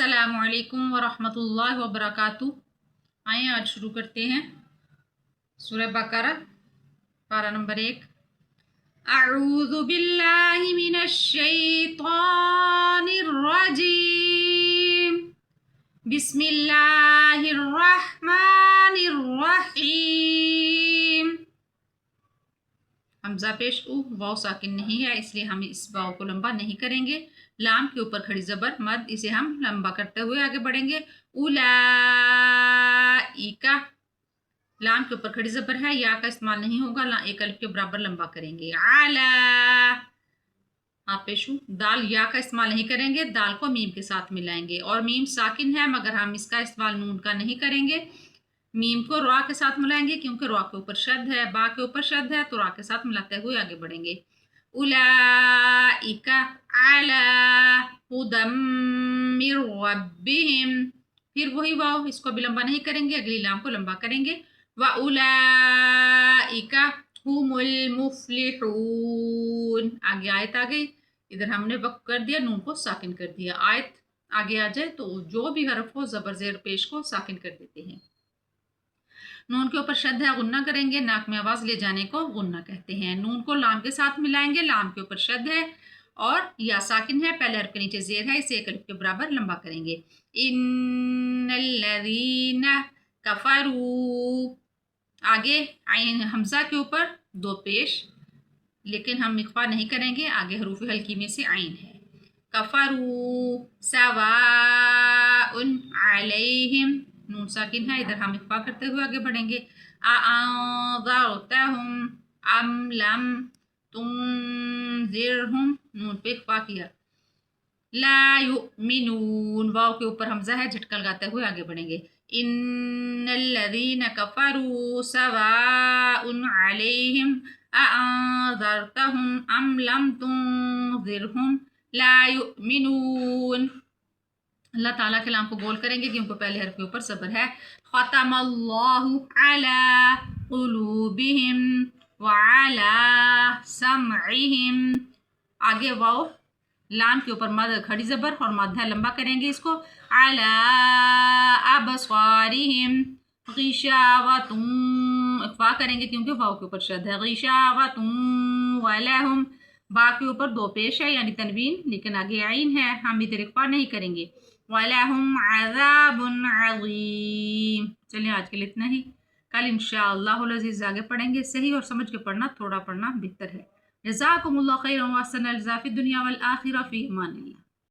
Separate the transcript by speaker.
Speaker 1: अस्सलामु अलैकुम वरहमतुल्लाहि वबरकातुहू। आइए आज शुरू करते हैं सूरह बकरा पारा नंबर 1। अऊज़ु बिल्लाहि मिनश शैतानिर रजीम। बिस्मिल्लाहिर रहमानिर रहीम। हमजा पेश उ, वाव साकिन नहीं है इसलिए हम इस वाव को लंबा नहीं करेंगे। लाम के ऊपर खड़ी जबर मद, इसे हम लंबा करते हुए आगे बढ़ेंगे। उलाइका, लाम के ऊपर खड़ी जबर है, या का इस्तेमाल नहीं होगा, एक अलिफ के बराबर लंबा करेंगे। आला, आप पेशु दाल या का इस्तेमाल नहीं करेंगे, दाल को मीम के साथ मिलाएंगे और मीम साकिन है मगर हम इसका इस्तेमाल नून का नहीं करेंगे। मीम को रा के साथ मिलाएंगे क्योंकि रा के ऊपर शद है, बा के ऊपर शद है, तो रा के साथ मिलाते हुए आगे बढ़ेंगे। उलाइका अला हुदम मिर रब्बिहिम, फिर वही वाव, इसको भी लंबा नहीं करेंगे, अगली लाम को लंबा करेंगे। व उलाइका हुमुल मुफ्लिहून, आगे आयत आ गई, इधर हमने वक्त कर दिया, नून को साकिन कर दिया। आयत आगे आ जाए तो जो भी हरफ हो जबर जेर पेश को साकिन कर देते हैं। नून के ऊपर शद है, गुन्ना करेंगे, नाक में आवाज ले जाने को गुन्ना कहते हैं। नून को लाम के साथ मिलाएंगे, लाम के ऊपर शद है और या साकिन है, पहले हरफ के नीचे जेर है, इसे एक अलिफ के बराबर लंबा करेंगे। इन्नल्लज़ीना कफरू, आगे आइन हमजा के ऊपर दो पेश, लेकिन हम इख्फा नहीं करेंगे, आगे हरूफ हल्की में से आइन है। कफरू सवाउन अलैहिम, नून साकिन है, इधर हम इख्फा करते हुए आगे बढ़ेंगे। अअंज़रतहुम अम लम तुंज़िरहुम, नून पे इख्फा किया। ला युमिनून, वाव के ऊपर हमजा है, झटका लगाते हुए आगे बढ़ेंगे। इन्नल्लज़ीना कफरू सवाउन अलैहिम अअंज़रतहुम अम लम तुंज़िरहुम ला युमिनून। अल्लाह ताला के लाम को गोल करेंगे क्योंकि पहले हरफ के ऊपर सबर है। खतमल्लाहु अला कुलूबिहिम व अला समइहिम, आगे वाव, लाम के ऊपर मद खड़ी जबर और मद है, लंबा करेंगे इसको। अला अबसारिहिम गिशावतुम, इख्फा करेंगे क्योंकि वाव के ऊपर शद है। गिशावतुम वलहुम, बा के ऊपर दो पेश है यानी तनवीन, लेकिन आगे आइन है, हम इधर इख्फा नहीं करेंगे। वलहुम अज़ाबुन अज़ीम। चलिए आज के लिए इतना ही, कल इंशाअल्लाहुल अज़ीज़ आगे पढ़ेंगे। सही और समझ के पढ़ना, थोड़ा पढ़ना बेहतर है। जज़ाकुमुल्लाहु खैरन व अहसनल जज़ा फ़िद दुनिया वल आखिरह फ़ी अमानिल्लाह।